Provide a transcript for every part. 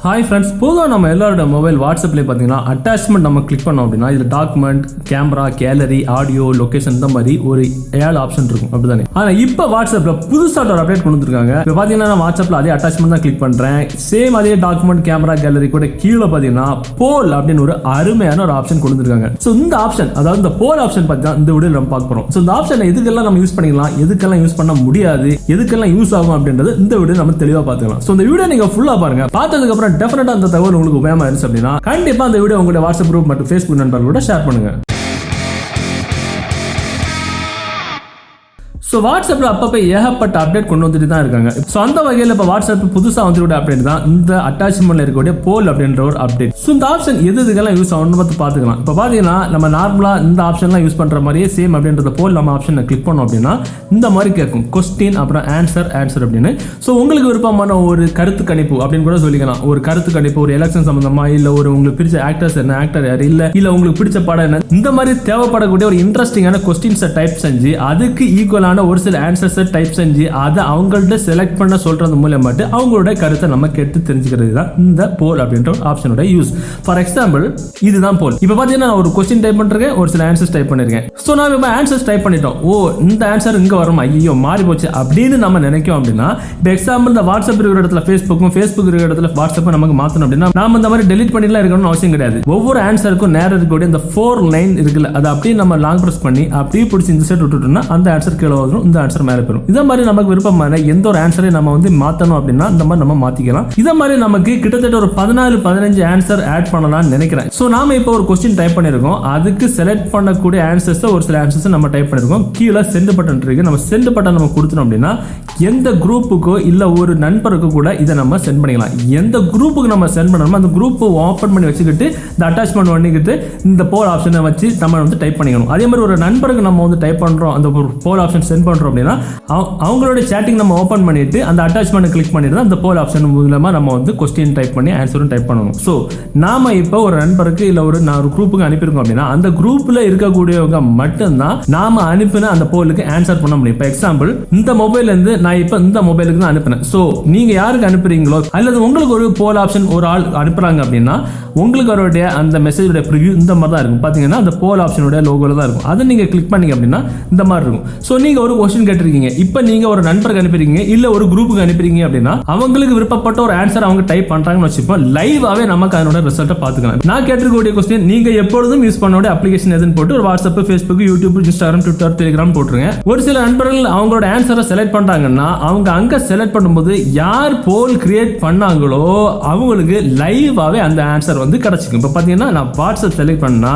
Hi friends, பொதுவாக நம்ம எல்லாரோட மொபைல் வாட்ஸ்அப்லேயே பார்த்தீங்கன்னா அட்டாச்மெண்ட் நம்ம கிளிக் பண்ணோம் அப்படின்னா இதில் document, camera, gallery, audio, location இந்த மாதிரி ஒரு 7 ஆப்ஷன் இருக்கும் அப்படிதானே. ஆனால் இப்போ வாட்ஸ்அப்பில் புதுசாக ஒரு அப்டேட் கொண்டு வந்துருக்காங்க. இப்போ பார்த்தீங்கன்னா நான் வாட்ஸ்அப்பில் அதே அட்டாச்மெண்ட் தான் கிளிக் பண்ணுறேன். சேம் அதே டாக்குமெண்ட், கேமரா, கேலரி கூட கீழே பார்த்தீங்கன்னா போல் அப்படின்னு ஒரு அருமையான ஒரு ஆப்ஷன் கொண்டு வந்துருக்காங்க. ஸோ இந்த ஆப்ஷன், அதாவது இந்த போல் ஆப்ஷன் பார்த்தீங்கன்னா இந்த வீடியோ நம்ம பார்க்க போகிறோம். ஸோ இந்த ஆப்ஷனை எதுக்கெல்லாம் நம்ம யூஸ் பண்ணிக்கலாம், எதுக்கெல்லாம் யூஸ் பண்ண முடியாது, எதுக்கெல்லாம் யூஸ் ஆகும் அப்படின்றது இந்த வீடியோ நம்ம தெளிவாக பார்த்துக்கலாம். ஸோ இந்த வீடியோ நீங்கள் ஃபுல்லாக பாருங்க. பார்த்ததுக்கு அப்புறம் டெஃபினட்டா அந்த தகவல் உங்களுக்கு உபயோகமா இருந்துச்சு அப்படின்னா கண்டிப்பா அந்த வீடியோ உங்களுடைய வாட்ஸ்அப் குரூப் மற்றும் Facebook நண்பர்களோட ஷேர் பண்ணுங்க. ஸோ வாட்ஸ்அப்பில் அப்பப்போ ஏகப்பட்ட அப்டேட் கொண்டு வந்துட்டு தான் இருக்காங்க. ஸோ அந்த வகையில் இப்போ வாட்ஸ்அப் புதுசாக வந்துருக்க அப்டேட் தான் இந்த அட்டாச்மெண்ட்ல இருக்கக்கூடிய போல் அப்படின்ற ஒரு அப்டேட். ஸோ இந்த ஆப்ஷன் எதுக்கெல்லாம் யூஸ் ஆகும்னு பார்த்துக்கலாம். இப்போ பார்த்தீங்கன்னா நம்ம நார்மலாக இந்த ஆப்ஷன்லாம் யூஸ் பண்ணுற மாதிரியே சேம் அப்படின்றத போல் நம்ம ஆப்ஷனை கிளிக் பண்ணோம் அப்படின்னா இந்த மாதிரி கேட்கும் கொஸ்டின், அப்புறம் ஆன்சர் அப்படின்னு. ஸோ உங்களுக்கு விருப்பமான ஒரு கருத்து கணிப்பு அப்படின்னு கூட சொல்லிக்கலாம். ஒரு கருத்து கணிப்பு, ஒரு எலெக்ஷன் சம்பந்தமா, இல்லை ஒரு உங்களுக்கு பிடிச்ச ஆக்டர்ஸ் என்ன, ஆக்டர் யார், இல்லை உங்களுக்கு பிடிச்ச படம் என்ன, இந்த மாதிரி தேவைப்படக்கூடிய ஒரு இன்ட்ரெஸ்டிங்கான கொஸ்டின்ஸை டைப் செஞ்சு அதுக்கு ஈக்குவலான ஒரு சில ஆன்சர்ஸை டைப் செஞ்சு அதை அவங்கள்ட்ட செலக்ட் பண்ண சொல்றது மூலமாட்டு அவங்களோட கருத்தை நம்ம கேட்டு தெரிஞ்சுக்கிறது தான் இந்த போல் அப்படின்ற ஆப்ஷனோட யூஸ். ஃபார் எக்ஸாம்பிள் இதுதான் போல். இப்போ பார்த்தீங்கன்னா நான் ஒரு கொஸ்டின் டைப் பண்ணிருக்கேன், ஒரு சில ஆன்சர்ஸ் டைப் பண்ணிருக்கேன். ஸோ நான் இப்போ ஆன்சர்ஸ் டைப் பண்ணிட்டோம். ஓ, இந்த ஆன்சர் இங்கே வரும், ஐயோ மாறி போச்சு அப்படின்னு நம்ம நினைக்கும் அப்படின்னா, இப்போ எக்ஸாம்பிள் இந்த வாட்ஸ்அப் இருக்கிற இடத்துல ஃபேஸ்புக்கும், ஃபேஸ்புக் இருக்கிற இடத்துல வாட்ஸ்அப் நமக்கு மாற்றணும் அப்படின்னா நாம இந்த மாதிரி டெலிட் பண்ணிலாம் இருக்கணும்னு அவசியம் கிடையாது. ஒவ்வொரு ஆன்சருக்கும் நேரம் இருக்கக்கூடிய இந்த 4 லைன் இருக்குல்ல, அதை அப்படியே நம்ம லாங் பிரஸ் பண்ணி அப்படியே பிடிச்சி இந்த சைட் விட்டுட்டோம்னா அந்த ஆன்சர் கீழே வரும், இந்த ஆன்சர் மேலே போயிடும். இதே மாதிரி நமக்கு விருப்பமான எந்த ஒரு ஆன்சரை நம்ம மாற்றணும் அப்படின்னா இந்த மாதிரி நம்ம மாற்றிக்கலாம். இதே மாதிரி நமக்கு கிட்டத்தட்ட ஒரு 14-15 ஆன்சர் ஆட் பண்ணலாம்னு நினைக்கிறேன். ஸோ நாம இப்போ ஒரு கொஸ்டின் டைப் பண்ணியிருக்கோம், அதுக்கு செலக்ட் பண்ணக்கூடிய ஆன்சர்ஸ் ஒரு சில ஆன்சர்ஸ் நம்ம டைப் பண்ணியிருக்கோம். கீழே சென்ட் பட்டன் இருக்கு, நம்ம சென்ட் பட்டன் நம்ம கொடுத்தோம் அப்படின்னா எந்த குரூப்புக்கோ இல்லை ஒரு நண்பருக்கு கூட இதை நம்ம சென்ட் பண்ணிக்கலாம். எந்த குரூப்புக்கு நம்ம சென்ட் பண்ணணுமோ அந்த குரூப்பை ஓப்பன் பண்ணி வச்சுக்கிட்டு இந்த அட்டாச்மெண்ட் பண்ணிக்கிட்டு இந்த போல் ஆப்ஷனை வச்சு நம்ம டைப் பண்ணிக்கணும். அதே மாதிரி ஒரு நண்பருக்கு நம்ம டைப் பண்ணுறோம், அந்த போல் ஆப்ஷன் சென்ட் பண்ணுறோம் அப்படின்னா அவங்களோட சேட்டிங் நம்ம ஓபன் பண்ணிட்டு அந்த அட்டாச்மெண்ட் கிளிக் பண்ணிட்டு அந்த போல் ஆப்ஷன் மூலமா நம்ம கொஸ்டின் டைப் பண்ணி ஆன்சரும் டைப் பண்ணணும். ஸோ நாம இப்போ ஒரு நண்பருக்கு இல்லை ஒரு குரூப்புக்கு அனுப்பியிருக்கோம் அப்படின்னா அந்த குரூப்ல இருக்கக்கூடியவங்க மட்டும்தான் நாம அனுப்பின அந்த போலுக்கு ஆன்சர் பண்ண முடியும். இப்போ எக்ஸாம்பிள் இந்த மொபைல்ல இருந்து நான் இப்போ இந்த மொபைலுக்கு தான் அனுப்பினேன். ஸோ நீங்க யாருக்கு அனுப்புறீங்களோ அல்லது உங்களுக்கு ஒரு போல் ஆப்ஷன் ஒரு ஆள் அனுப்புறாங்க அப்படின்னா உங்களுக்கு அவருடைய அந்த மெசேஜோட ப்ரிவ்யூ இந்த மாதிரி தான் இருக்கும். பாத்தீங்கன்னா அந்த போல் ஆப்ஷனோட லோகோல தான் இருக்கும். அதை நீங்க கிளிக் பண்ணீங்க அப்படின்னா இந்த மாதிரி இருக்கும். ஸோ நீங்க ஒரு கொஸ்டின் கேட்டிருக்கீங்க, இப்போ நீங்க ஒரு நண்பருக்கு அனுப்பிறீங்க இல்ல ஒரு குரூப்புக்கு அனுப்பிறீங்க அப்படின்னா அவங்களுக்கு விருப்பப்பட்ட ஒரு ஆன்சர் அவங்க டைப் பண்றாங்கன்னு வச்சுப்போம், லைவாவே நமக்கு அதனோட ரிசல்ட்டை பார்த்துக்கலாம். நான் கேட்டிருக்கக்கூடிய கொஸ்டின் நீங்க எப்பொழுதும் யூஸ் பண்ணோட அப்ளிகேஷன் எதுன்னு போட்டு ஒரு WhatsApp, Facebook, YouTube, Instagram, Twitter, Telegram போட்டுருங்க. ஒரு சில நண்பர்கள் அவங்களோட ஆன்சரை செலக்ட் பண்றாங்கன்னா அவங்க அங்க செலக்ட் பண்ணும்போது யார் போல் கிரியேட் பண்ணாங்களோ அவங்களுக்கு லைவாவே அந்த ஆன்சர் கிடைச்சிக்கும். இப்போ பாத்தீங்கன்னா நான் வாட்ஸ்அப் செலக்ட் பண்ணா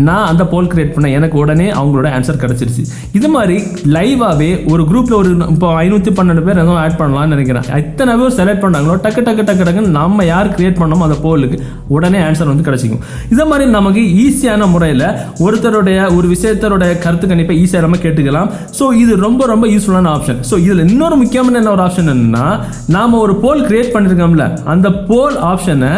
நான் அந்த போல் கிரியேட் பண்ண எனக்கு உடனே அவங்களோட ஆன்சர் கிடைச்சிருச்சு. இது மாதிரி லைவாவே ஒரு குரூப்ல ஒரு இப்போ 512 பேர் ஏதோ ஆட் பண்ணலாம்னு நினைக்கிறேன். எத்தனை பேர் செலக்ட் பண்ணாங்களோ டக்கு நம்ம யார் கிரியேட் பண்ணோமோ அந்த போலுக்கு உடனே ஆன்சர் கிடைச்சிக்கும். இதே மாதிரி நமக்கு ஈஸியான முறையில் ஒருத்தருடைய ஒரு விஷயத்தோட கருத்து கணிப்பை ஈஸியாக நம்ம கேட்டுக்கலாம். ஸோ இது ரொம்ப ரொம்ப யூஸ்ஃபுல்லான ஆப்ஷன். ஸோ இதில் இன்னொரு முக்கியமான ஒரு ஆப்ஷன் என்னன்னா, நாம ஒரு போல் கிரியேட் பண்ணிருக்கோம்ல, அந்த போல் ஆப்ஷனை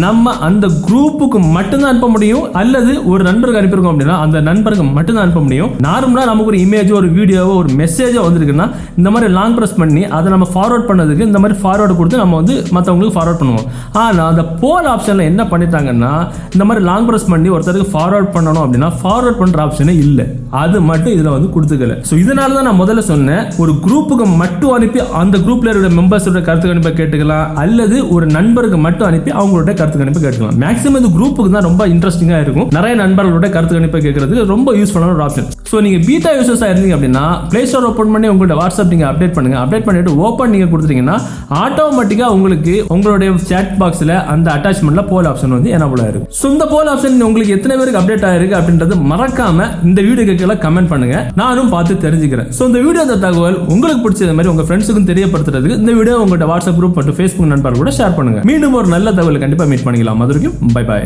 நம்ம அந்த குரூப்புக்கு மட்டும்தான் அனுப்ப முடியும், அல்லது ஒரு நண்பருக்கு அனுப்பியிருக்கோம் அப்படின்னா அந்த நண்பருக்கு மட்டும்தான் அனுப்ப முடியும். நார்மலா நமக்கு ஒரு இமேஜோ, ஒரு வீடியோவோ, ஒரு மெசேஜோ வந்திருக்குன்னா இந்த மாதிரி லாங் பிரஸ் பண்ணி அதை நம்ம ஃபார்வர்ட் பண்ணதுக்கு இந்த மாதிரி ஃபார்வர்ட் கொடுத்து நம்ம மற்றவங்களுக்கு ஃபார்வர்ட் பண்ணுவோம். ஆனால் அந்த போல் ஆப்ஷன்ல என்ன பண்ணிட்டாங்கன்னா இந்த மாதிரி லாங் பிரஸ் பண்ணி ஒருத்தருக்கு ஃபார்வர்ட் பண்ணணும் அப்படின்னா ஃபார்வர்ட் பண்ற ஆப்ஷனே இல்லை, அது மட்டும் இதில் கொடுத்துக்கல. ஸோ இதனால தான் நான் முதல்ல சொன்னேன், ஒரு குரூப்புக்கு மட்டும் அனுப்பி அந்த குரூப்ல இருக்கிற மெம்பர்ஸோட கருத்து கணிப்பை கேட்டுக்கலாம், அல்லது ஒரு நண்பருக்கு மட்டும் அனுப்பி அவங்களோட கருத்து கணிப்பை கேட்டுக்கலாம். மேக்ஸிமம் இந்த குரூப்புக்கு தான் ரொம்ப இன்ட்ரெஸ்டிங்கா இருக்கும். நிறைய நண்பர்களோட கருத்து கணிப்பை கேட்கறது ரொம்ப யூஸ்ஃபுல்லான ஒரு ஆப்ஷன். ஸோ நீங்க பீட்டா யூசர்ஸா இருந்தீங்க அப்படின்னா பிளே ஸ்டோர் ஓப்பன் பண்ணி உங்களோட வாட்ஸ்அப் நீங்க அப்டேட் பண்ணுங்க. அப்டேட் பண்ணிட்டு ஓப்பன் நீங்க கொடுத்தீங்கன்னா ஆட்டோமேட்டிக்கா உங்களுக்கு உங்களுடைய சாட் பாக்ஸ்ல அந்த அட்டாச்மெண்ட்ல போல் ஆப்ஷன் எனேபிள் ஆயிருக்கு. ஸோ இந்த போல் ஆப்ஷன் உங்களுக்கு எத்தனை பேருக்கு அப்டேட் ஆயிருக்கு அப்படின்றது மறக்காம இந்த வீடியோக்கு கீழே கமெண்ட் பண்ணுங்க, நானும் பார்த்து தெரிஞ்சுக்கிறேன். ஸோ இந்த வீடியோ தகவல் உங்களுக்கு பிடிச்சது மாதிரி உங்க ஃப்ரெண்ட்ஸுக்கும் தெரியப்படுத்துறதுக்கு இந்த வீடியோ உங்களோட வாட்ஸ்அப் குரூப் மற்றும் ஃபேஸ்புக் நண்பர்கள் கூட ஷேர் பண்ணுங்க. மீண்டும் ஒரு நல்ல தகவல் கண்டிப்பா மீட் பண்ணிக்கலாம். அது வரைக்கும் பை பை.